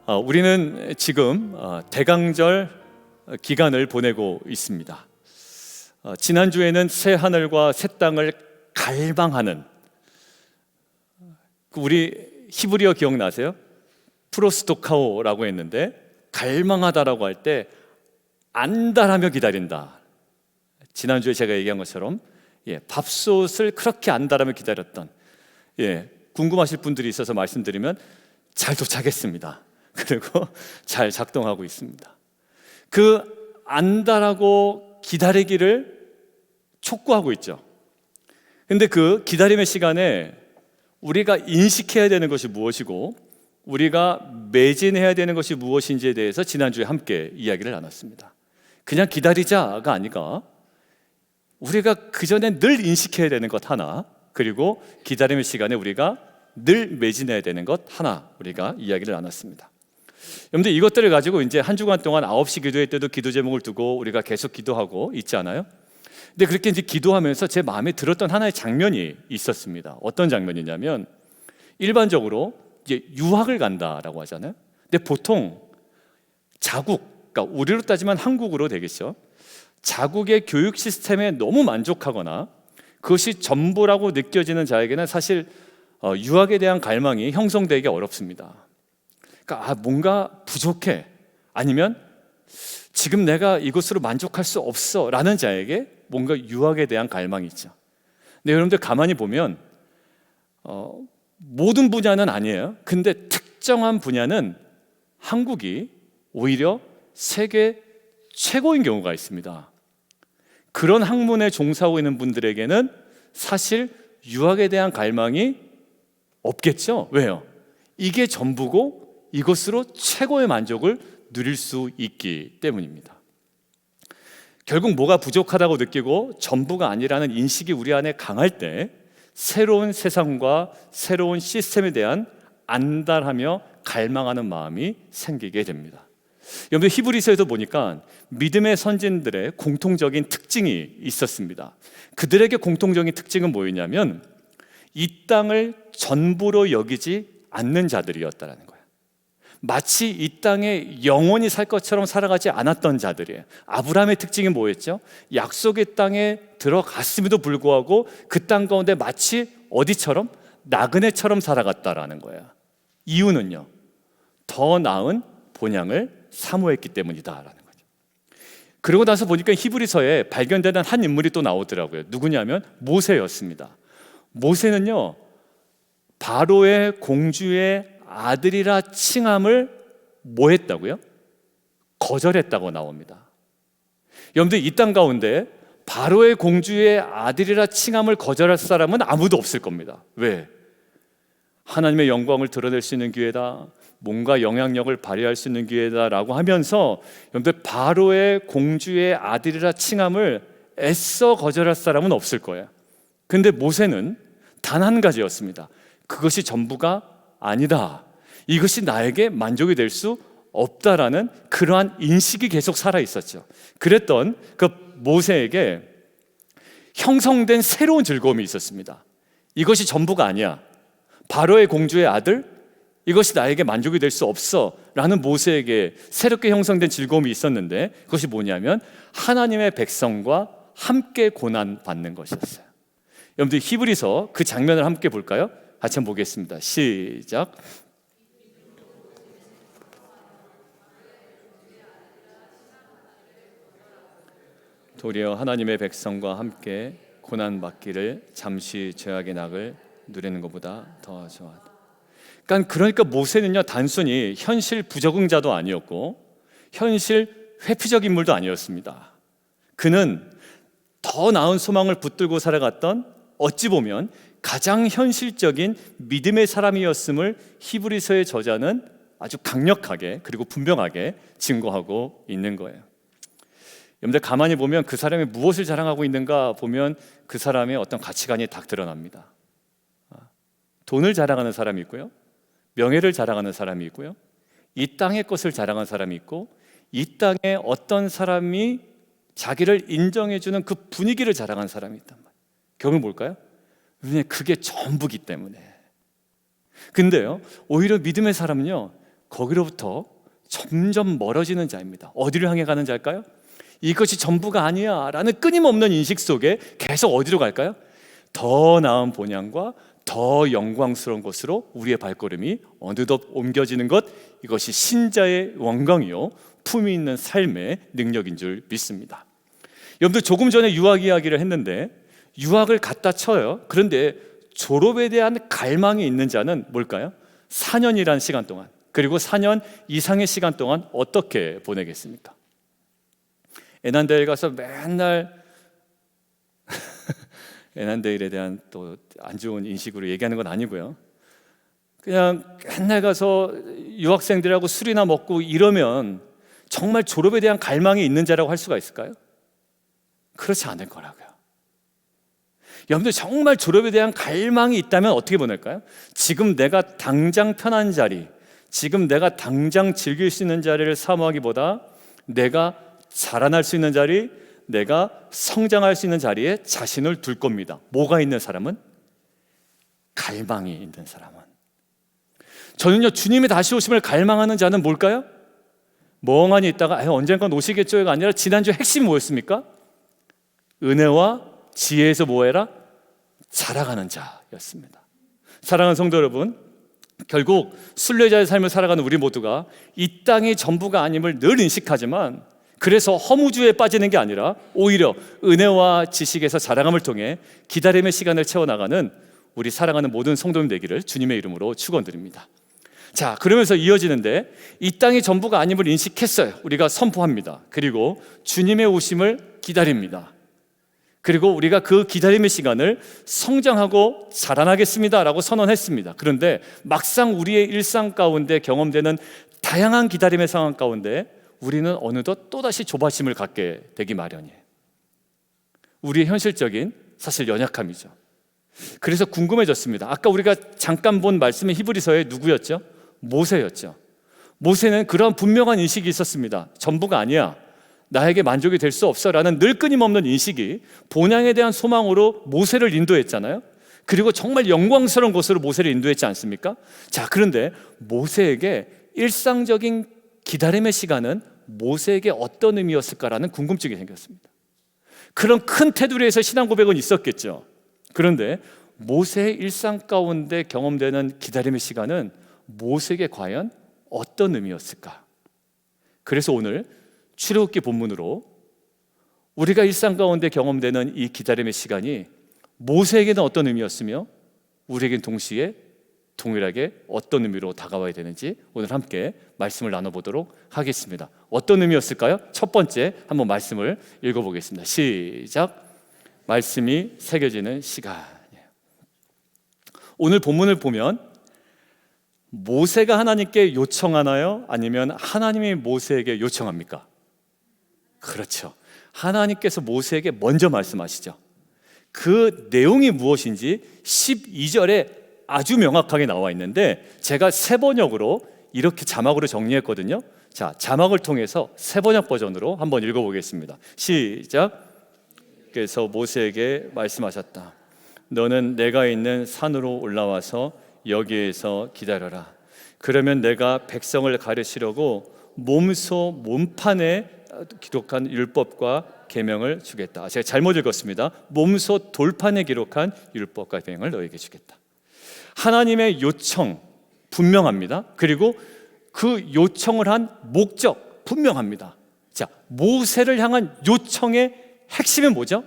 우리는 지금 대강절 기간을 보내고 있습니다. 지난주에는 새 하늘과 새 땅을 갈망하는, 우리 히브리어 기억나세요? 프로스토카오라고 했는데 갈망하다라고 할 때 안달하며 기다린다. 지난주에 제가 얘기한 것처럼 밥솥을 그렇게 안달하며 기다렸던, 궁금하실 분들이 있어서 말씀드리면 잘 도착했습니다. 그리고 잘 작동하고 있습니다. 그 안달하고 기다리기를 촉구하고 있죠. 근데 그 기다림의 시간에 우리가 인식해야 되는 것이 무엇이고 우리가 매진해야 되는 것이 무엇인지에 대해서 지난주에 함께 이야기를 나눴습니다. 그냥 기다리자가 아니라 우리가 그전에 늘 인식해야 되는 것 하나, 그리고 기다림의 시간에 우리가 늘 매진해야 되는 것 하나, 우리가 이야기를 나눴습니다. 여러분들, 이것들을 가지고 이제 한 주간 동안 9시 기도회 때도 기도 제목을 두고 우리가 계속 기도하고 있지 않아요? 근데 그렇게 이제 기도하면서 제 마음에 들었던 하나의 장면이 있었습니다. 어떤 장면이냐면, 일반적으로 이제 유학을 간다라고 하잖아요. 근데 보통 자국, 그러니까 우리로 따지면 한국으로 되겠죠. 자국의 교육 시스템에 너무 만족하거나 그것이 전부라고 느껴지는 자에게는 사실 유학에 대한 갈망이 형성되기 어렵습니다. 그러니까 뭔가 부족해, 아니면 지금 내가 이것으로 만족할 수 없어 라는 자에게 뭔가 유학에 대한 갈망이 있죠. 근데 여러분들 가만히 보면 모든 분야는 아니에요. 근데 특정한 분야는 한국이 오히려 세계 최고인 경우가 있습니다. 그런 학문에 종사하고 있는 분들에게는 사실 유학에 대한 갈망이 없겠죠. 왜요? 이게 전부고 이것으로 최고의 만족을 누릴 수 있기 때문입니다. 결국 뭐가 부족하다고 느끼고 전부가 아니라는 인식이 우리 안에 강할 때 새로운 세상과 새로운 시스템에 대한 안달하며 갈망하는 마음이 생기게 됩니다. 여러분, 히브리서에도 보니까 믿음의 선진들의 공통적인 특징이 있었습니다. 그들에게 공통적인 특징은 뭐였냐면 이 땅을 전부로 여기지 않는 자들이었다는 거예요. 마치 이 땅에 영원히 살 것처럼 살아가지 않았던 자들이에요. 아브라함의 특징이 뭐였죠? 약속의 땅에 들어갔음에도 불구하고 그 땅 가운데 마치 어디처럼? 나그네처럼 살아갔다라는 거예요. 이유는요, 더 나은 본향을 사모했기 때문이다라는 거죠. 그러고 나서 보니까 히브리서에 발견되는 한 인물이 또 나오더라고요. 누구냐면 모세였습니다. 모세는요, 바로의 공주의 아들이라 칭함을 뭐 했다고요? 거절했다고 나옵니다. 여러분들, 이 땅 가운데 바로의 공주의 아들이라 칭함을 거절할 사람은 아무도 없을 겁니다. 왜? 하나님의 영광을 드러낼 수 있는 기회다, 뭔가 영향력을 발휘할 수 있는 기회다라고 하면서 여러분들, 바로의 공주의 아들이라 칭함을 애써 거절할 사람은 없을 거예요. 근데 모세는 단 한 가지였습니다. 그것이 전부가 아니다, 이것이 나에게 만족이 될 수 없다라는 그러한 인식이 계속 살아 있었죠. 그랬던 그 모세에게 형성된 새로운 즐거움이 있었습니다. 이것이 전부가 아니야, 바로의 공주의 아들, 이것이 나에게 만족이 될 수 없어 라는 모세에게 새롭게 형성된 즐거움이 있었는데, 그것이 뭐냐면 하나님의 백성과 함께 고난받는 것이었어요. 여러분들, 히브리서 그 장면을 함께 볼까요? 같이 한번 보겠습니다. 시작. 도리어 하나님의 백성과 함께 고난받기를 잠시 죄악의 낙을 누리는 것보다 더 좋아하다. 그러니까 모세는요, 단순히 현실 부적응자도 아니었고 현실 회피적 인물도 아니었습니다. 그는 더 나은 소망을 붙들고 살아갔던, 어찌 보면 가장 현실적인 믿음의 사람이었음을 히브리서의 저자는 아주 강력하게 그리고 분명하게 증거하고 있는 거예요. 여러분들, 가만히 보면 그 사람이 무엇을 자랑하고 있는가 보면 그 사람의 어떤 가치관이 딱 드러납니다. 돈을 자랑하는 사람이 있고요, 명예를 자랑하는 사람이 있고요, 이 땅의 것을 자랑하는 사람이 있고, 이 땅에 어떤 사람이 자기를 인정해주는 그 분위기를 자랑하는 사람이 있단 말이에요. 결국 뭘까요? 그게 전부기 때문에. 근데요, 오히려 믿음의 사람은요, 거기로부터 점점 멀어지는 자입니다. 어디를 향해 가는 자일까요? 이것이 전부가 아니야 라는 끊임없는 인식 속에 계속 어디로 갈까요? 더 나은 본향과 더 영광스러운 곳으로 우리의 발걸음이 어느덧 옮겨지는 것, 이것이 신자의 원광이요 품위 있는 삶의 능력인 줄 믿습니다. 여러분들, 조금 전에 유학 이야기를 했는데 유학을 갖다 쳐요. 그런데 졸업에 대한 갈망이 있는 자는 뭘까요? 4년이라는 시간 동안, 그리고 4년 이상의 시간 동안 어떻게 보내겠습니까? 에난데일 가서 맨날 에난데일에 대한 또 안 좋은 인식으로 얘기하는 건 아니고요, 그냥 맨날 가서 유학생들하고 술이나 먹고 이러면 정말 졸업에 대한 갈망이 있는 자라고 할 수가 있을까요? 그렇지 않을 거라고요. 여러분들, 정말 졸업에 대한 갈망이 있다면 어떻게 보낼까요? 지금 내가 당장 편한 자리, 지금 내가 당장 즐길 수 있는 자리를 사모하기보다 내가 자라날 수 있는 자리, 내가 성장할 수 있는 자리에 자신을 둘 겁니다. 뭐가 있는 사람은? 갈망이 있는 사람은. 저는요, 주님이 다시 오심을 갈망하는 자는 뭘까요? 멍하니 있다가 언젠간 오시겠죠가 아니라 지난주 핵심이 뭐였습니까? 은혜와 지혜에서 뭐해라? 자라가는 자였습니다. 사랑하는 성도 여러분, 결국 순례자의 삶을 살아가는 우리 모두가 이 땅이 전부가 아님을 늘 인식하지만, 그래서 허무주의에 빠지는 게 아니라 오히려 은혜와 지식에서 자라감을 통해 기다림의 시간을 채워나가는 우리 사랑하는 모든 성도님 되기를 주님의 이름으로 축원드립니다. 자, 그러면서 이어지는데, 이 땅이 전부가 아님을 인식했어요. 우리가 선포합니다. 그리고 주님의 오심을 기다립니다. 그리고 우리가 그 기다림의 시간을 성장하고 자라나겠습니다 라고 선언했습니다. 그런데 막상 우리의 일상 가운데 경험되는 다양한 기다림의 상황 가운데 우리는 어느덧 또다시 조바심을 갖게 되기 마련이에요. 우리의 현실적인 사실 연약함이죠. 그래서 궁금해졌습니다. 아까 우리가 잠깐 본 말씀의 히브리서의 누구였죠? 모세였죠. 모세는 그런 분명한 인식이 있었습니다. 전부가 아니야, 나에게 만족이 될 수 없어 라는 늘 끊임없는 인식이 본향에 대한 소망으로 모세를 인도했잖아요. 그리고 정말 영광스러운 곳으로 모세를 인도했지 않습니까? 자, 그런데 모세에게 일상적인 기다림의 시간은 모세에게 어떤 의미였을까라는 궁금증이 생겼습니다. 그런 큰 테두리에서 신앙 고백은 있었겠죠. 그런데 모세의 일상 가운데 경험되는 기다림의 시간은 모세에게 과연 어떤 의미였을까? 그래서 오늘 출애굽기 본문으로 우리가 일상 가운데 경험되는 이 기다림의 시간이 모세에게는 어떤 의미였으며 우리에겐 동시에 동일하게 어떤 의미로 다가와야 되는지 오늘 함께 말씀을 나눠보도록 하겠습니다. 어떤 의미였을까요? 첫 번째, 한번 말씀을 읽어보겠습니다. 시작. 말씀이 새겨지는 시간이에요. 오늘 본문을 보면 모세가 하나님께 요청하나요? 아니면 하나님이 모세에게 요청합니까? 그렇죠. 하나님께서 모세에게 먼저 말씀하시죠. 그 내용이 무엇인지 12절에 아주 명확하게 나와 있는데 제가 새 번역으로 이렇게 자막으로 정리했거든요. 자, 자막을 통해서 새 번역 버전으로 한번 읽어보겠습니다. 시작. 그래서 모세에게 말씀하셨다. 너는 내가 있는 산으로 올라와서 여기에서 기다려라. 그러면 내가 백성을 가르치려고 몸소 몸판에 기록한 율법과 계명을 주겠다. 제가 잘못 읽었습니다. 몸소 돌판에 기록한 율법과 계명을 너에게 주겠다. 하나님의 요청 분명합니다. 그리고 그 요청을 한 목적 분명합니다. 자, 모세를 향한 요청의 핵심은 뭐죠?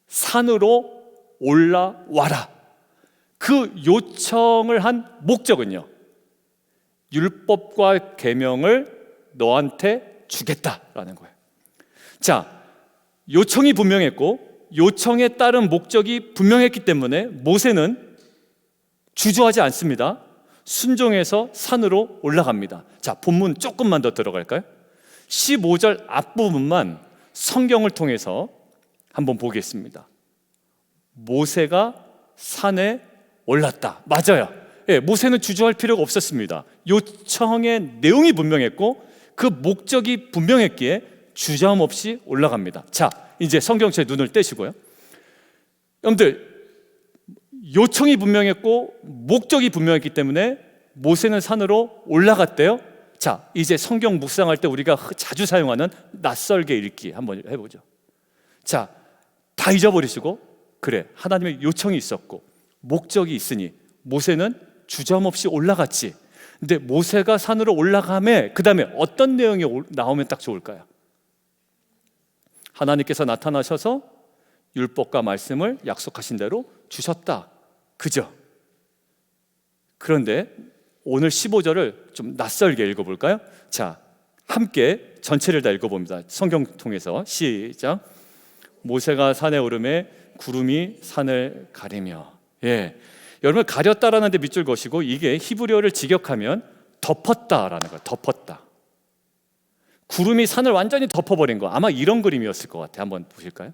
산으로 올라와라. 그 요청을 한 목적은요, 율법과 계명을 너한테 주겠다라는 거예요. 자, 요청이 분명했고 요청에 따른 목적이 분명했기 때문에 모세는 주저하지 않습니다. 순종해서 산으로 올라갑니다. 자, 본문 조금만 더 들어갈까요? 15절 앞부분만 성경을 통해서 한번 보겠습니다. 모세가 산에 올랐다. 맞아요. 예, 모세는 주저할 필요가 없었습니다. 요청의 내용이 분명했고 그 목적이 분명했기에 주저함 없이 올라갑니다. 자, 이제 성경책에 눈을 떼시고요. 여러분들, 요청이 분명했고 목적이 분명했기 때문에 모세는 산으로 올라갔대요. 자, 이제 성경 묵상할 때 우리가 자주 사용하는 낯설게 읽기 한번 해보죠. 자, 다 잊어버리시고, 그래, 하나님의 요청이 있었고 목적이 있으니 모세는 주저없이 올라갔지. 근데 모세가 산으로 올라가매 그 다음에 어떤 내용이 나오면 딱 좋을까요? 하나님께서 나타나셔서 율법과 말씀을 약속하신 대로 주셨다, 그죠? 그런데 오늘 15절을 좀 낯설게 읽어볼까요? 자, 함께 전체를 다 읽어봅니다. 성경 통해서 시작. 모세가 산에 오르매 구름이 산을 가리며. 예, 여러분, 가렸다라는 데 밑줄 거시고, 이게 히브리어를 직역하면 덮었다라는 거예요. 덮었다. 구름이 산을 완전히 덮어버린 거. 아마 이런 그림이었을 것 같아요. 한번 보실까요?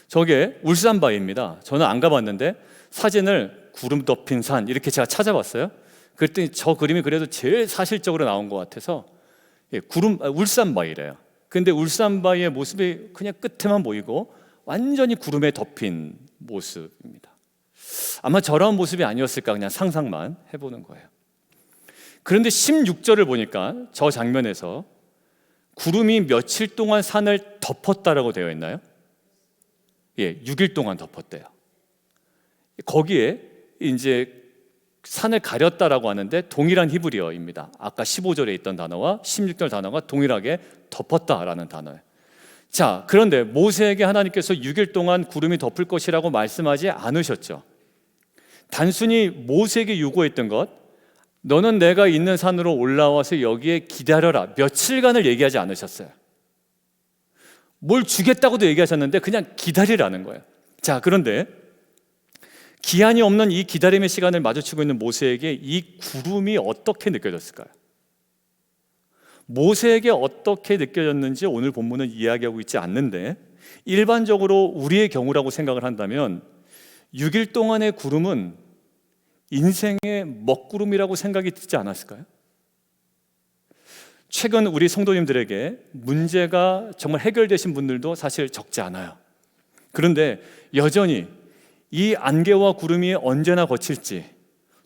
저게 울산바위입니다. 저는 안 가봤는데 사진을 구름 덮인 산 이렇게 제가 찾아봤어요. 그랬더니 저 그림이 그래도 제일 사실적으로 나온 것 같아서, 울산바위래요. 근데 울산바위의 모습이 그냥 끝에만 보이고 완전히 구름에 덮인 모습입니다. 아마 저런 모습이 아니었을까, 그냥 상상만 해보는 거예요. 그런데 16절을 보니까 저 장면에서 구름이 며칠 동안 산을 덮었다라고 되어 있나요? 예, 6일 동안 덮었대요. 거기에 이제 산을 가렸다라고 하는데 동일한 히브리어입니다. 아까 15절에 있던 단어와 16절 단어가 동일하게 덮었다라는 단어예요. 자, 그런데 모세에게 하나님께서 6일 동안 구름이 덮을 것이라고 말씀하지 않으셨죠. 단순히 모세에게 요구했던 것, 너는 내가 있는 산으로 올라와서 여기에 기다려라, 며칠간을 얘기하지 않으셨어요. 뭘 주겠다고도 얘기하셨는데 그냥 기다리라는 거예요. 자, 그런데 기한이 없는 이 기다림의 시간을 마주치고 있는 모세에게 이 구름이 어떻게 느껴졌을까요? 모세에게 어떻게 느껴졌는지 오늘 본문은 이야기하고 있지 않는데, 일반적으로 우리의 경우라고 생각을 한다면 6일 동안의 구름은 인생의 먹구름이라고 생각이 들지 않았을까요? 최근 우리 성도님들에게 문제가 정말 해결되신 분들도 사실 적지 않아요. 그런데 여전히 이 안개와 구름이 언제나 거칠지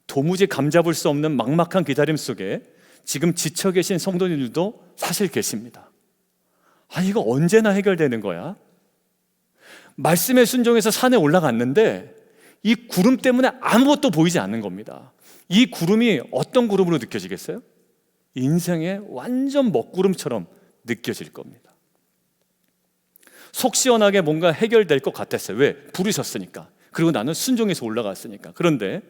도무지 감잡을 수 없는 막막한 기다림 속에 지금 지쳐 계신 성도님들도 사실 계십니다. 아, 이거 언제나 해결되는 거야? 말씀에 순종해서 산에 올라갔는데 이 구름 때문에 아무것도 보이지 않는 겁니다. 이 구름이 어떤 구름으로 느껴지겠어요? 인생의 완전 먹구름처럼 느껴질 겁니다. 속 시원하게 뭔가 해결될 것 같았어요. 왜? 부르셨으니까. 그리고 나는 순종해서 올라갔으니까. 그런데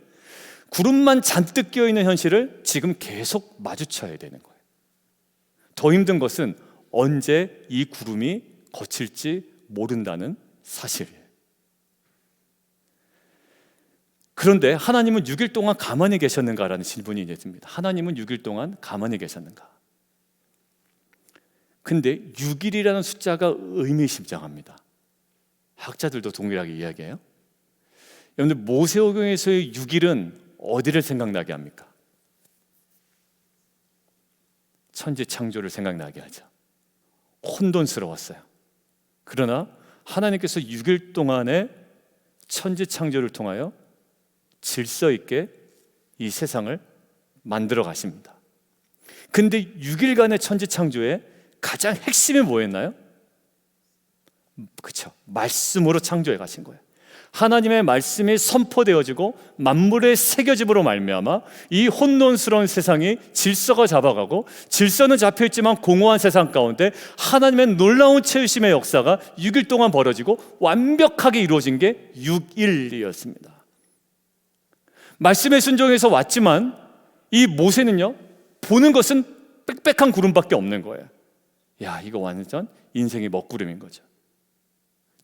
구름만 잔뜩 끼어있는 현실을 지금 계속 마주쳐야 되는 거예요. 더 힘든 것은 언제 이 구름이 거칠지 모른다는 사실이에요. 그런데 하나님은 6일 동안 가만히 계셨는가라는 질문이 이제 듭니다. 하나님은 6일 동안 가만히 계셨는가? 근데 6일이라는 숫자가 의미심장합니다. 학자들도 동일하게 이야기해요. 여러분들, 모세오경에서의 6일은 어디를 생각나게 합니까? 천지창조를 생각나게 하죠. 혼돈스러웠어요. 그러나 하나님께서 6일 동안의 천지창조를 통하여 질서 있게 이 세상을 만들어 가십니다. 근데 6일간의 천지창조의 가장 핵심이 뭐였나요? 그렇죠. 말씀으로 창조해 가신 거예요. 하나님의 말씀이 선포되어지고 만물의 새겨짐으로 말미암아 이 혼돈스러운 세상이 질서가 잡아가고, 질서는 잡혀있지만 공허한 세상 가운데 하나님의 놀라운 채우심의 역사가 6일 동안 벌어지고 완벽하게 이루어진 게 6일이었습니다. 말씀에 순종해서 왔지만 이 모세는요, 보는 것은 빽빽한 구름밖에 없는 거예요. 야, 이거 완전 인생의 먹구름인 거죠.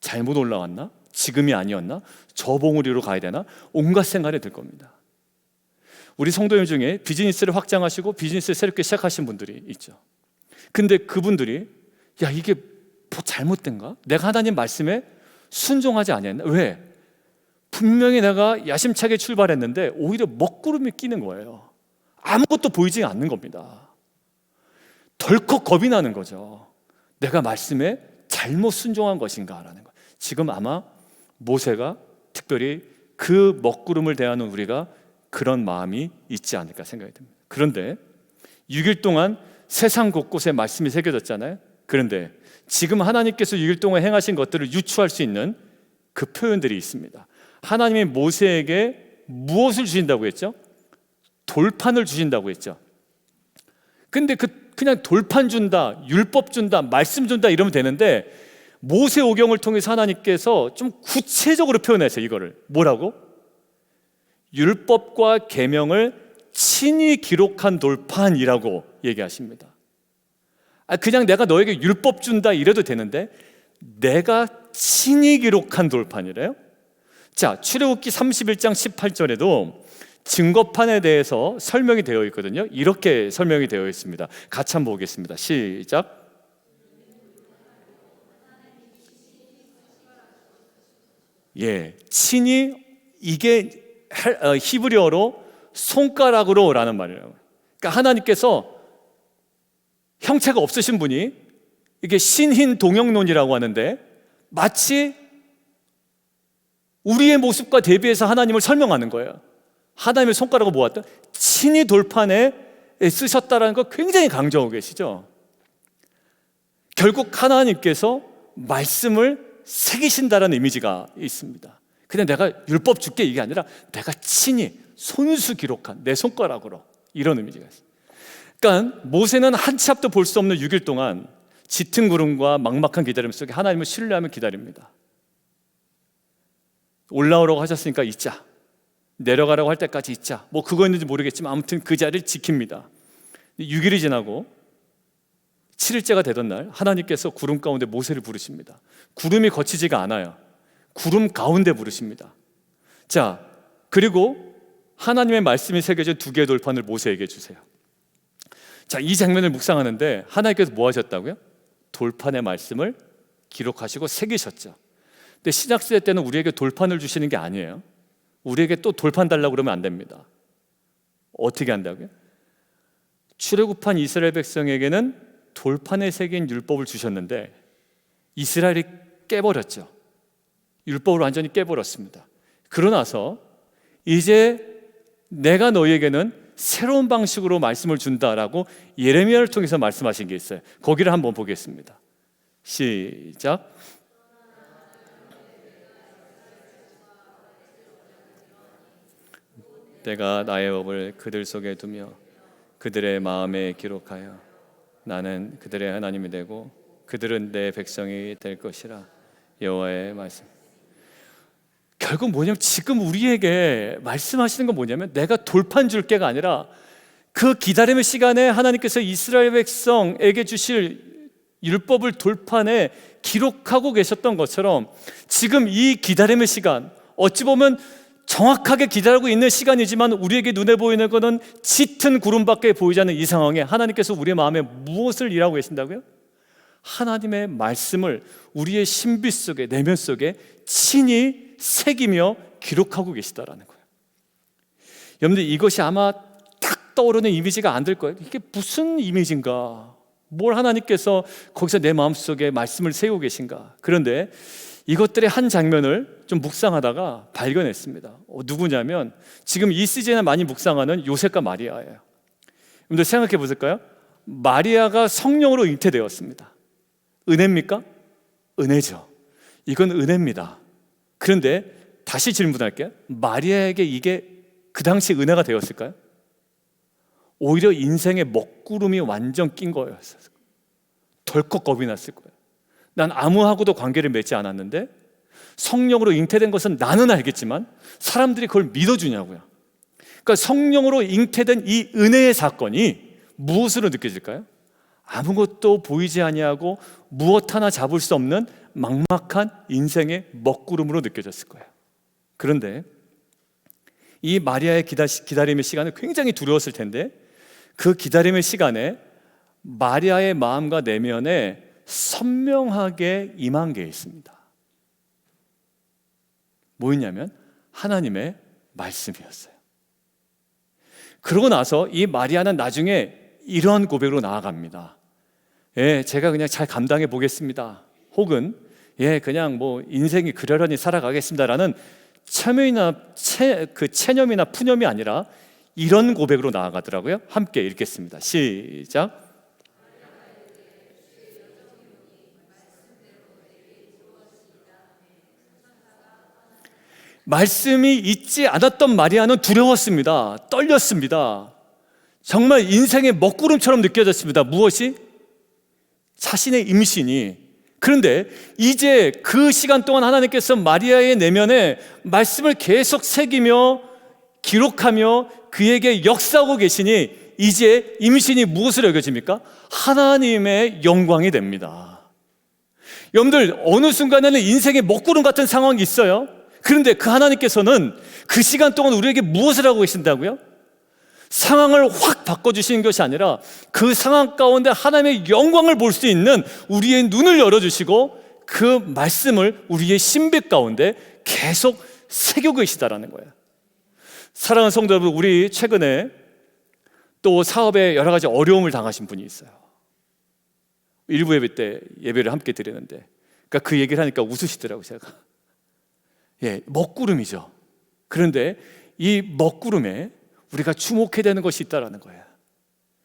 잘못 올라왔나? 지금이 아니었나? 저 봉우리로 가야 되나? 온갖 생각이 들 겁니다. 우리 성도님 중에 비즈니스를 확장하시고 비즈니스를 새롭게 시작하신 분들이 있죠. 근데 그분들이, 야, 이게 뭐 잘못된가? 내가 하나님 말씀에 순종하지 않았나? 왜? 분명히 내가 야심차게 출발했는데 오히려 먹구름이 끼는 거예요. 아무것도 보이지 않는 겁니다. 덜컥 겁이 나는 거죠. 내가 말씀에 잘못 순종한 것인가라는 거. 지금 아마 모세가 특별히 그 먹구름을 대하는 우리가 그런 마음이 있지 않을까 생각이 듭니다. 그런데 6일 동안 세상 곳곳에 말씀이 새겨졌잖아요. 그런데 지금 하나님께서 6일 동안 행하신 것들을 유추할 수 있는 그 표현들이 있습니다. 하나님이 모세에게 무엇을 주신다고 했죠? 돌판을 주신다고 했죠. 근데 그냥 돌판 준다, 율법 준다, 말씀 준다 이러면 되는데 모세 오경을 통해서 하나님께서 좀 구체적으로 표현하세요. 이거를 뭐라고? 율법과 계명을 친히 기록한 돌판이라고 얘기하십니다. 그냥 내가 너에게 율법 준다 이래도 되는데 내가 친히 기록한 돌판이래요. 자, 출애굽기 31장 18절에도 증거판에 대해서 설명이 되어 있거든요. 이렇게 설명이 되어 있습니다. 같이 한번 보겠습니다. 시작. 친히, 이게 히브리어로 손가락으로 라는 말이에요. 그러니까 하나님께서 형체가 없으신 분이, 이게 신힌 동형론이라고 하는데 마치 우리의 모습과 대비해서 하나님을 설명하는 거예요. 하나님의 손가락을 모았다, 친히 돌판에 쓰셨다라는 거 굉장히 강조하고 계시죠. 결국 하나님께서 말씀을 새기신다라는 이미지가 있습니다. 그냥 내가 율법 줄게 이게 아니라 내가 친히 손수 기록한 내 손가락으로, 이런 의미가 있어요. 그러니까 모세는 한 치 앞도 볼 수 없는 6일 동안 짙은 구름과 막막한 기다림 속에 하나님을 신뢰하며 기다립니다. 올라오라고 하셨으니까 있자, 내려가라고 할 때까지 있자, 뭐 그거였는지 모르겠지만 아무튼 그 자리를 지킵니다. 6일이 지나고 7일째가 되던 날 하나님께서 구름 가운데 모세를 부르십니다. 구름이 거치지가 않아요. 구름 가운데 부르십니다. 자, 그리고 하나님의 말씀이 새겨진 2개의 돌판을 모세에게 주세요. 자, 이 장면을 묵상하는데 하나님께서 뭐 하셨다고요? 돌판의 말씀을 기록하시고 새기셨죠. 근데 신약시대 때는 우리에게 돌판을 주시는 게 아니에요. 우리에게 또 돌판 달라고 그러면 안 됩니다. 어떻게 한다고요? 출애굽한 이스라엘 백성에게는 돌판에 새긴 율법을 주셨는데 이스라엘이 깨버렸죠. 율법을 완전히 깨버렸습니다. 그러나서 이제 내가 너희에게는 새로운 방식으로 말씀을 준다라고 예레미야를 통해서 말씀하신 게 있어요. 거기를 한번 보겠습니다. 시작. 내가 나의 법을 그들 속에 두며 그들의 마음에 기록하여 나는 그들의 하나님이 되고 그들은 내 백성이 될 것이라. 여호와의 말씀. 결국 뭐냐면 지금 우리에게 말씀하시는 건 뭐냐면 내가 돌판 줄게가 아니라 그 기다림의 시간에 하나님께서 이스라엘 백성에게 주실 율법을 돌판에 기록하고 계셨던 것처럼 지금 이 기다림의 시간, 어찌 보면 정확하게 기다리고 있는 시간이지만 우리에게 눈에 보이는 것은 짙은 구름밖에 보이지 않는 이 상황에 하나님께서 우리의 마음에 무엇을 일하고 계신다고요? 하나님의 말씀을 우리의 신비 속에, 내면 속에 친히 새기며 기록하고 계시다라는 거예요. 여러분들, 이것이 아마 딱 떠오르는 이미지가 안 될 거예요. 이게 무슨 이미지인가? 뭘 하나님께서 거기서 내 마음속에 말씀을 세우고 계신가? 그런데 이것들의 한 장면을 좀 묵상하다가 발견했습니다. 누구냐면 지금 이 시즌에 많이 묵상하는 요셉과 마리아예요. 여러분들 생각해 보실까요? 마리아가 성령으로 잉태되었습니다. 은혜입니까? 은혜죠. 이건 은혜입니다. 그런데 다시 질문할게요. 마리아에게 이게 그 당시 은혜가 되었을까요? 오히려 인생의 먹구름이 완전 낀 거예요. 덜컥 겁이 났을 거예요. 난 아무하고도 관계를 맺지 않았는데 성령으로 잉태된 것은 나는 알겠지만 사람들이 그걸 믿어주냐고요. 그러니까 성령으로 잉태된 이 은혜의 사건이 무엇으로 느껴질까요? 아무것도 보이지 아니하고 무엇 하나 잡을 수 없는 막막한 인생의 먹구름으로 느껴졌을 거예요. 그런데 이 마리아의 기다림의 시간은 굉장히 두려웠을 텐데 그 기다림의 시간에 마리아의 마음과 내면에 선명하게 임한 게 있습니다. 뭐였냐면 하나님의 말씀이었어요. 그러고 나서 이 마리아는 나중에 이런 고백으로 나아갑니다. 제가 그냥 잘 감당해 보겠습니다. 혹은 그냥 뭐 인생이 그러려니 살아가겠습니다라는 체념이나 푸념이 아니라 이런 고백으로 나아가더라고요. 함께 읽겠습니다. 시작. 말씀이 있지 않았던 마리아는 두려웠습니다. 떨렸습니다. 정말 인생의 먹구름처럼 느껴졌습니다. 무엇이? 자신의 임신이. 그런데 이제 그 시간 동안 하나님께서 마리아의 내면에 말씀을 계속 새기며 기록하며 그에게 역사하고 계시니 이제 임신이 무엇으로 여겨집니까? 하나님의 영광이 됩니다. 여러분들, 어느 순간에는 인생의 먹구름 같은 상황이 있어요. 그런데 그 하나님께서는 그 시간 동안 우리에게 무엇을 하고 계신다고요? 상황을 확 바꿔주시는 것이 아니라 그 상황 가운데 하나님의 영광을 볼 수 있는 우리의 눈을 열어주시고 그 말씀을 우리의 신비 가운데 계속 새기고 계시다라는 거예요. 사랑하는 성도 여러분, 우리 최근에 또 사업에 여러 가지 어려움을 당하신 분이 있어요. 일부 예배 때 예배를 함께 드리는데 그러니까 그 얘기를 하니까 웃으시더라고요. 제가 먹구름이죠. 그런데 이 먹구름에 우리가 주목해야 되는 것이 있다는 거예요.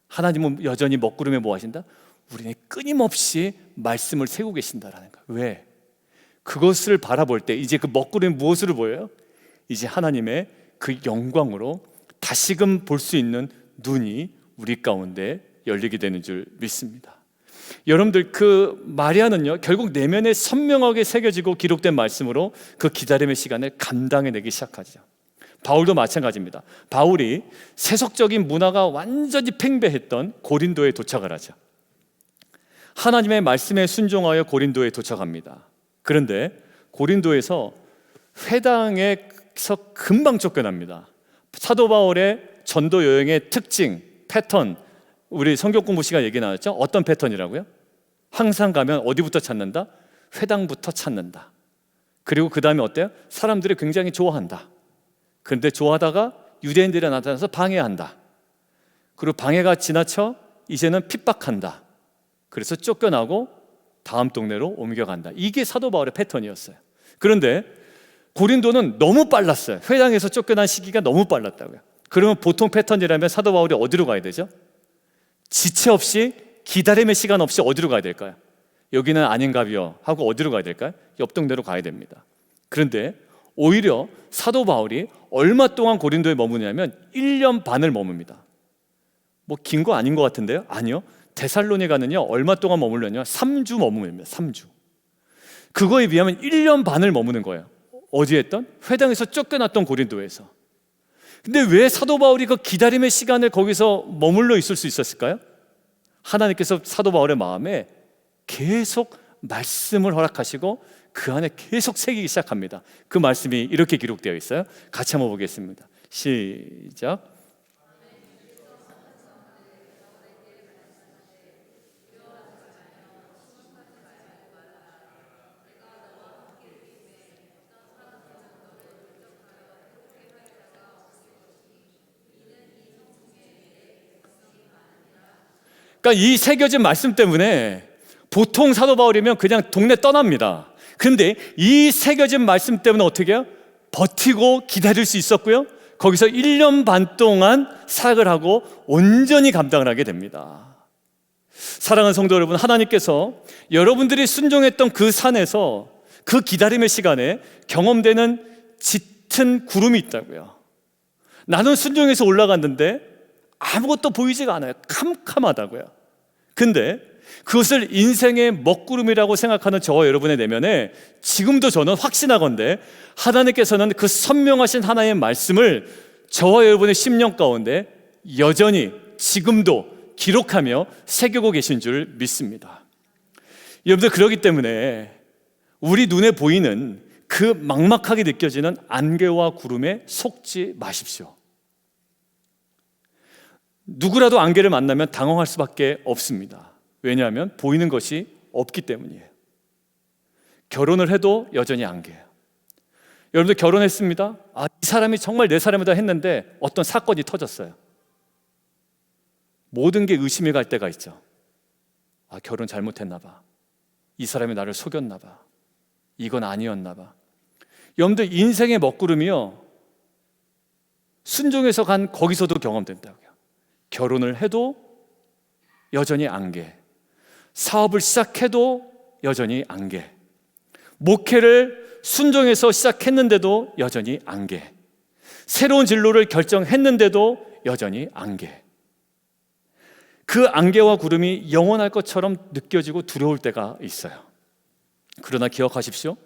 하나님은 여전히 먹구름에 뭐 하신다? 우리는 끊임없이 말씀을 세우고 계신다라는 거예요. 왜? 그것을 바라볼 때 이제 그 먹구름이 무엇으로 보여요? 이제 하나님의 그 영광으로 다시금 볼 수 있는 눈이 우리 가운데 열리게 되는 줄 믿습니다. 여러분들, 그 마리아는요 결국 내면에 선명하게 새겨지고 기록된 말씀으로 그 기다림의 시간을 감당해내기 시작하죠. 바울도 마찬가지입니다. 바울이 세속적인 문화가 완전히 팽배했던 고린도에 도착을 하죠. 하나님의 말씀에 순종하여 고린도에 도착합니다. 그런데 고린도에서 회당에서 금방 쫓겨납니다. 사도 바울의 전도 여행의 특징, 패턴, 우리 성경 공부 시간 얘기 나왔죠? 어떤 패턴이라고요? 항상 가면 어디부터 찾는다? 회당부터 찾는다. 그리고 그 다음에 어때요? 사람들이 굉장히 좋아한다. 그런데 좋아하다가 유대인들이 나타나서 방해한다. 그리고 방해가 지나쳐 이제는 핍박한다. 그래서 쫓겨나고 다음 동네로 옮겨간다. 이게 사도 바울의 패턴이었어요. 그런데 고린도는 너무 빨랐어요. 회당에서 쫓겨난 시기가 너무 빨랐다고요. 그러면 보통 패턴이라면 사도 바울이 어디로 가야 되죠? 지체 없이, 기다림의 시간 없이 어디로 가야 될까요? 여기는 아닌가비요 하고 어디로 가야 될까요? 옆 동네로 가야 됩니다. 그런데 오히려 사도 바울이 얼마 동안 고린도에 머무냐면 1년 반을 머뭅니다. 뭐 긴 거 아닌 것 같은데요? 아니요. 데살로니가는요 얼마 동안 머물렀냐? 3주 머뭅니다. 3주. 그거에 비하면 1년 반을 머무는 거예요. 어디에 있던? 회당에서 쫓겨났던 고린도에서. 근데 왜 사도 바울이 그 기다림의 시간을 거기서 머물러 있을 수 있었을까요? 하나님께서 사도 바울의 마음에 계속 말씀을 허락하시고 그 안에 계속 새기기 시작합니다. 그 말씀이 이렇게 기록되어 있어요. 같이 한번 보겠습니다. 시작. 그러니까 이 새겨진 말씀 때문에 보통 사도 바울이면 그냥 동네 떠납니다. 그런데 이 새겨진 말씀 때문에 어떻게 해요? 버티고 기다릴 수 있었고요. 거기서 1년 반 동안 사역을 하고 온전히 감당을 하게 됩니다. 사랑하는 성도 여러분, 하나님께서 여러분들이 순종했던 그 산에서 그 기다림의 시간에 경험되는 짙은 구름이 있다고요. 나는 순종해서 올라갔는데 아무것도 보이지가 않아요. 캄캄하다고요. 근데 그것을 인생의 먹구름이라고 생각하는 저와 여러분의 내면에 지금도 저는 확신하건대 하나님께서는 그 선명하신 하나님의 말씀을 저와 여러분의 심령 가운데 여전히 지금도 기록하며 새기고 계신 줄 믿습니다. 여러분들, 그렇기 때문에 우리 눈에 보이는 그 막막하게 느껴지는 안개와 구름에 속지 마십시오. 누구라도 안개를 만나면 당황할 수밖에 없습니다. 왜냐하면 보이는 것이 없기 때문이에요. 결혼을 해도 여전히 안개예요. 여러분들 결혼했습니다. 이 사람이 정말 내 사람이다 했는데 어떤 사건이 터졌어요. 모든 게 의심이 갈 때가 있죠. 결혼 잘못했나 봐. 이 사람이 나를 속였나 봐. 이건 아니었나 봐. 여러분들 인생의 먹구름이요, 순종해서 간 거기서도 경험된다고요. 결혼을 해도 여전히 안개, 사업을 시작해도 여전히 안개, 목회를 순종해서 시작했는데도 여전히 안개, 새로운 진로를 결정했는데도 여전히 안개. 그 안개와 구름이 영원할 것처럼 느껴지고 두려울 때가 있어요. 그러나 기억하십시오.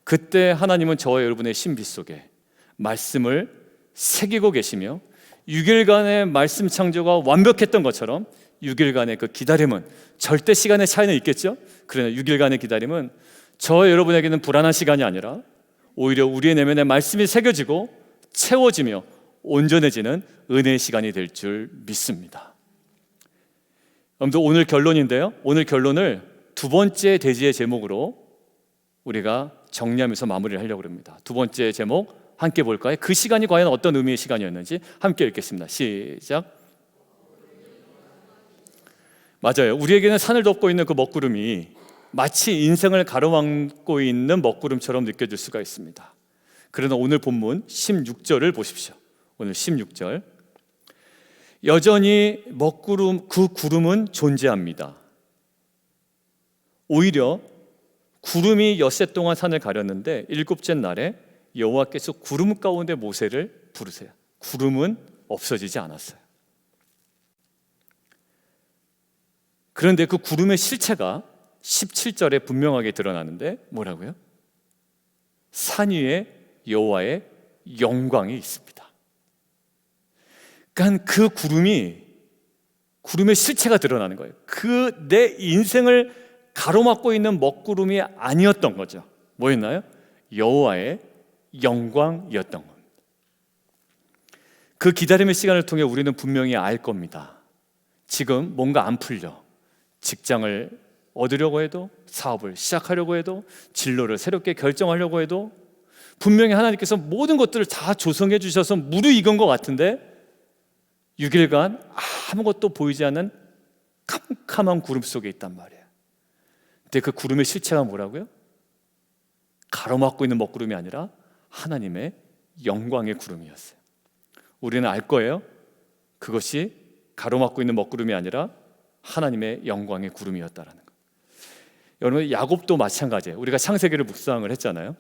그때 하나님은 저와 여러분의 신비 속에 말씀을 새기고 계시며 6일간의 말씀 창조가 완벽했던 것처럼 6일간의 그 기다림은, 절대 시간의 차이는 있겠죠. 그러나 6일간의 기다림은 저와 여러분에게는 불안한 시간이 아니라 오히려 우리의 내면에 말씀이 새겨지고 채워지며 온전해지는 은혜의 시간이 될 줄 믿습니다. 여러분들, 오늘 결론인데요, 오늘 결론을 두 번째 대지의 제목으로 우리가 정리하면서 마무리를 하려고 합니다. 두 번째 제목 함께 볼까요? 그 시간이 과연 어떤 의미의 시간이었는지 함께 읽겠습니다. 시작. 맞아요. 우리에게는 산을 덮고 있는 그 먹구름이 마치 인생을 가로막고 있는 먹구름처럼 느껴질 수가 있습니다. 그러나 오늘 본문 16절을 보십시오. 오늘 16절, 여전히 먹구름, 그 구름은 존재합니다. 오히려 구름이 엿새 동안 산을 가렸는데 일곱째 날에 여호와께서 구름 가운데 모세를 부르세요. 구름은 없어지지 않았어요. 그런데 그 구름의 실체가 17절에 분명하게 드러나는데 뭐라고요? 산 위에 여호와의 영광이 있습니다. 그러니까 그 구름의 실체가 드러나는 거예요. 그 내 인생을 가로막고 있는 먹구름이 아니었던 거죠. 뭐였나요? 여호와의 영광이었던 겁니다. 그 기다림의 시간을 통해 우리는 분명히 알 겁니다. 지금 뭔가 안 풀려. 직장을 얻으려고 해도, 사업을 시작하려고 해도, 진로를 새롭게 결정하려고 해도 분명히 하나님께서 모든 것들을 다 조성해 주셔서 무르익은 것 같은데 6일간 아무것도 보이지 않는 캄캄한 구름 속에 있단 말이에요. 근데 그 구름의 실체가 뭐라고요? 가로막고 있는 먹구름이 아니라 하나님의 영광의 구름이었어요. 우리는 알 거예요. 그것이 가로막고 있는 먹구름이 아니라 하나님의 영광의 구름이었다라는 거. 여러분, 야곱도 마찬가지예요. 우리가 창세기를 묵상을 했잖아요.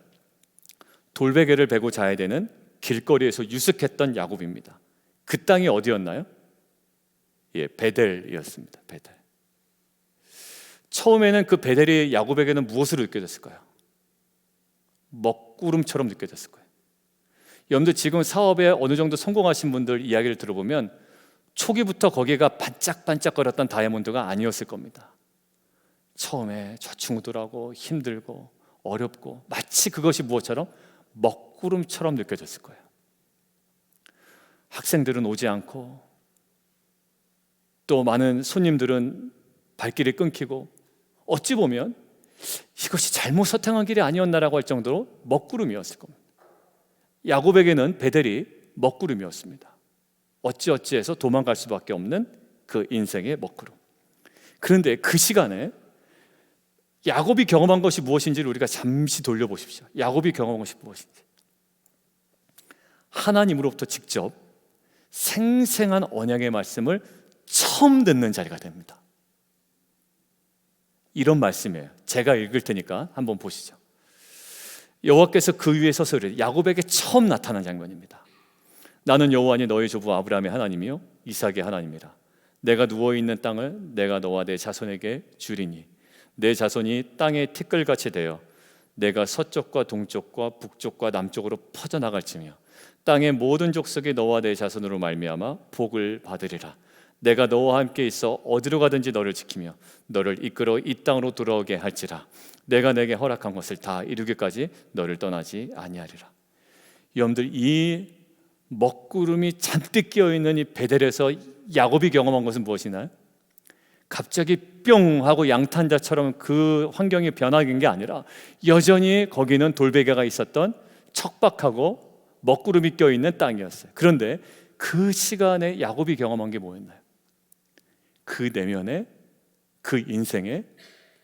돌베개를 베고 자야 되는 길거리에서 유숙했던 야곱입니다. 그 땅이 어디였나요? 예, 베델이었습니다. 베델. 처음에는 그 베델이 야곱에게는 무엇으로 느껴졌을까요? 먹구름처럼 느껴졌을 거예요. 여러분들, 지금 사업에 어느 정도 성공하신 분들 이야기를 들어보면 초기부터 거기가 반짝반짝거렸던 다이아몬드가 아니었을 겁니다. 처음에 좌충우돌하고 힘들고 어렵고 마치 그것이 무엇처럼? 먹구름처럼 느껴졌을 거예요. 학생들은 오지 않고 또 많은 손님들은 발길이 끊기고 어찌 보면 이것이 잘못 선택한 길이 아니었나라고 할 정도로 먹구름이었을 겁니다. 야곱에게는 베델이 먹구름이었습니다. 어찌어찌해서 도망갈 수밖에 없는 그 인생의 먹구름. 그런데 그 시간에 야곱이 경험한 것이 무엇인지를 우리가 잠시 돌려보십시오. 야곱이 경험한 것이 무엇인지. 하나님으로부터 직접 생생한 언약의 말씀을 처음 듣는 자리가 됩니다. 이런 말씀이에요. 제가 읽을 테니까 한번 보시죠. 여호와께서 그 위에 서서 야곱에게 처음 나타난 장면입니다. 나는 여호와니 너희 조부 아브라함의 하나님이요 이삭의 하나님이라. 내가 누워있는 땅을 내가 너와 내 자손에게 주리니 내 자손이 땅의 티끌같이 되어 내가 서쪽과 동쪽과 북쪽과 남쪽으로 퍼져나갈지며 땅의 모든 족속이 너와 내 자손으로 말미암아 복을 받으리라. 내가 너와 함께 있어 어디로 가든지 너를 지키며 너를 이끌어 이 땅으로 돌아오게 할지라. 내가 내게 허락한 것을 다 이루기까지 너를 떠나지 아니하리라. 여러분들, 이 먹구름이 잔뜩 끼어있는 이 베델에서 야곱이 경험한 것은 무엇이나요? 갑자기 뿅 하고 양탄자처럼 그 환경이 변화된 게 아니라 여전히 거기는 돌베개가 있었던 척박하고 먹구름이 껴있는 땅이었어요. 그런데 그 시간에 야곱이 경험한 게 뭐였나요? 그 내면에, 그 인생에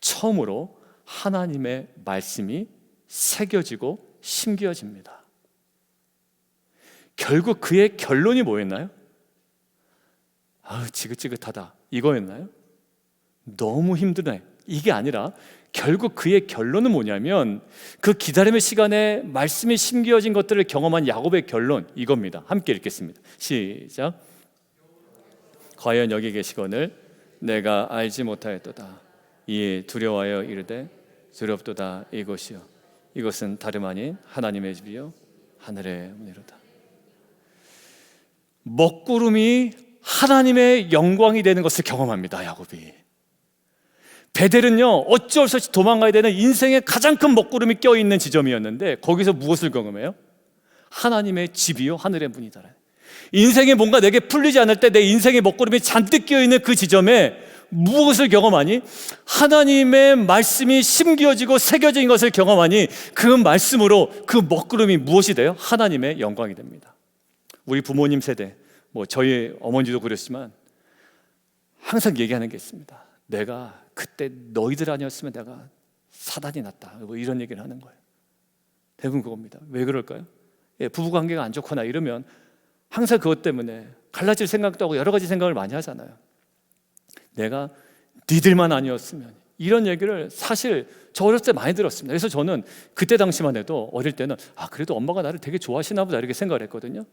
처음으로 하나님의 말씀이 새겨지고 심겨집니다. 결국 그의 결론이 뭐였나요? 아우, 지긋지긋하다, 이거였나요? 너무 힘드네, 이게 아니라 결국 그의 결론은 뭐냐면 그 기다림의 시간에 말씀이 심겨진 것들을 경험한 야곱의 결론, 이겁니다. 함께 읽겠습니다. 시작. 과연 여기 계시거늘 내가 알지 못하였도다. 이에 두려워하여 이르되 두렵도다. 이것이요, 이것은 다름 아닌 하나님의 집이요 하늘의 문이로다. 먹구름이 하나님의 영광이 되는 것을 경험합니다, 야곱이. 베델은요, 어쩔 수 없이 도망가야 되는 인생의 가장 큰 먹구름이 껴있는 지점이었는데 거기서 무엇을 경험해요? 하나님의 집이요 하늘의 문이다. 인생에 뭔가 내게 풀리지 않을 때 내 인생의 먹구름이 잔뜩 껴있는 그 지점에 무엇을 경험하니? 하나님의 말씀이 심겨지고 새겨진 것을 경험하니 그 말씀으로 그 먹구름이 무엇이 돼요? 하나님의 영광이 됩니다. 우리 부모님 세대, 저희 어머니도 그랬지만 항상 얘기하는 게 있습니다. 내가 그때 너희들 아니었으면 내가 사단이 났다, 이런 얘기를 하는 거예요. 대부분 그겁니다. 왜 그럴까요? 부부관계가 안 좋거나 이러면 항상 그것 때문에 갈라질 생각도 하고 여러 가지 생각을 많이 하잖아요. 내가 니들만 아니었으면, 이런 얘기를 사실 저 어렸을 때 많이 들었습니다. 그래서 저는 그때 당시만 해도 어릴 때는 그래도 엄마가 나를 되게 좋아하시나 보다 이렇게 생각을 했거든요.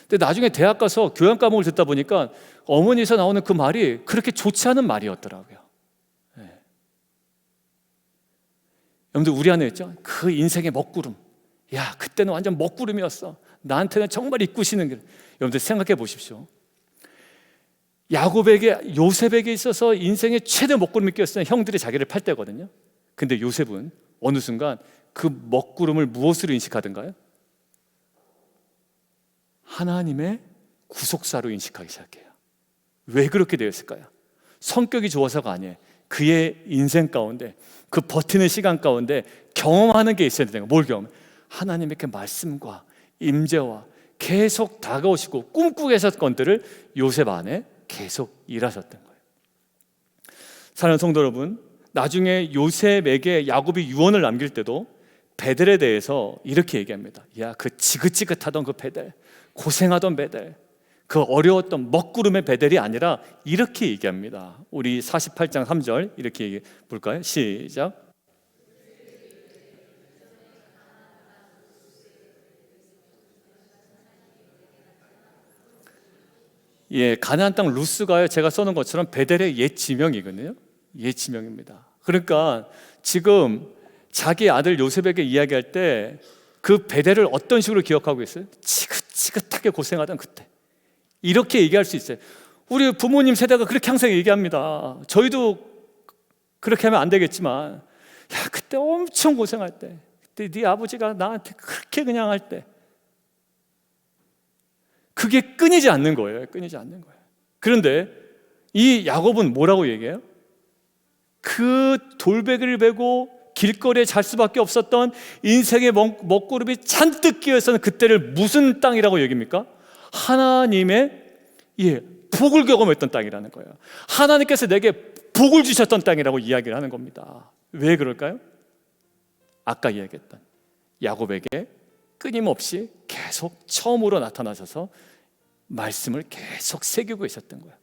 근데 나중에 대학 가서 교양 과목을 듣다 보니까 어머니에서 나오는 그 말이 그렇게 좋지 않은 말이었더라고요. 여러분들, 우리 안에 있죠? 그 인생의 먹구름. 야, 그때는 완전 먹구름이었어. 나한테는 정말 이끄시는 길. 여러분들 생각해 보십시오. 야곱에게, 요셉에게 있어서 인생의 최대 먹구름이 꼈을 때 형들이 자기를 팔 때거든요. 근데 요셉은 어느 순간 그 먹구름을 무엇으로 인식하던가요? 하나님의 구속사로 인식하기 시작해요. 왜 그렇게 되었을까요? 성격이 좋아서가 아니에요. 그의 인생 가운데, 그 버티는 시간 가운데 경험하는 게 있어야 되는 거예요. 뭘 경험해? 하나님의 그 말씀과 임재와 계속 다가오시고 꿈꾸게 하셨던 것들을 요셉 안에 계속 일하셨던 거예요. 사랑하는 성도 여러분, 나중에 요셉에게 야곱이 유언을 남길 때도 베델에 대해서 이렇게 얘기합니다. 야, 그 지긋지긋하던 그 베델, 고생하던 베델, 그 어려웠던 먹구름의 베델이 아니라 이렇게 얘기합니다. 우리 48장 3절 이렇게 얘기해 볼까요? 시작. 가나안 땅 루스가요, 제가 써놓은 것처럼 베델의 옛 지명이거든요. 옛 지명입니다. 그러니까 지금 자기 아들 요셉에게 이야기할 때 그 베델을 어떤 식으로 기억하고 있어요? 지긋지긋하게 고생하던 그때, 이렇게 얘기할 수 있어요. 우리 부모님 세대가 그렇게 항상 얘기합니다. 저희도 그렇게 하면 안 되겠지만, 야, 그때 엄청 고생할 때, 그때 네 아버지가 나한테 그렇게 그냥 할 때, 그게 끊이지 않는 거예요. 끊이지 않는 거예요. 그런데 이 야곱은 뭐라고 얘기해요? 그 돌베개를 베고 길거리에 잘 수밖에 없었던 인생의 먹구름이 잔뜩 끼어있었는 그때를 무슨 땅이라고 얘기합니까? 하나님의 복을 경험했던 땅이라는 거예요. 하나님께서 내게 복을 주셨던 땅이라고 이야기를 하는 겁니다. 왜 그럴까요? 아까 이야기했던 야곱에게 끊임없이 계속 처음으로 나타나셔서 말씀을 계속 새기고 있었던 거예요.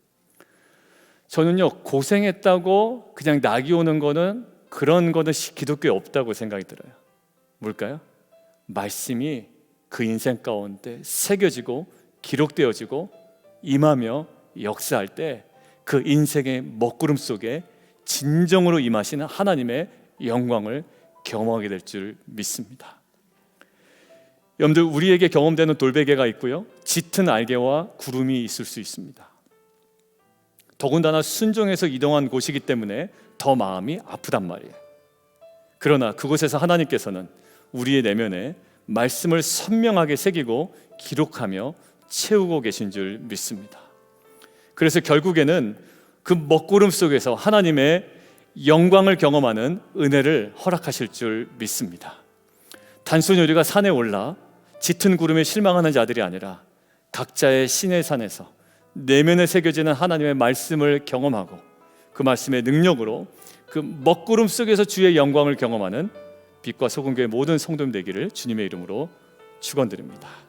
저는요, 고생했다고 그냥 낙이 오는 거는, 그런 거는 기독교에 없다고 생각이 들어요. 뭘까요? 말씀이 그 인생 가운데 새겨지고 기록되어지고 임하며 역사할 때 그 인생의 먹구름 속에 진정으로 임하시는 하나님의 영광을 경험하게 될 줄 믿습니다. 여러분들, 우리에게 경험되는 돌베개가 있고요, 짙은 안개와 구름이 있을 수 있습니다. 더군다나 순종해서 이동한 곳이기 때문에 더 마음이 아프단 말이에요. 그러나 그곳에서 하나님께서는 우리의 내면에 말씀을 선명하게 새기고 기록하며 채우고 계신 줄 믿습니다. 그래서 결국에는 그 먹구름 속에서 하나님의 영광을 경험하는 은혜를 허락하실 줄 믿습니다. 단순히 우리가 산에 올라 짙은 구름에 실망하는 자들이 아니라 각자의 신의 산에서 내면에 새겨지는 하나님의 말씀을 경험하고 그 말씀의 능력으로 그 먹구름 속에서 주의 영광을 경험하는 빛과 소금교회 모든 성도님 되기를 주님의 이름으로 축원드립니다.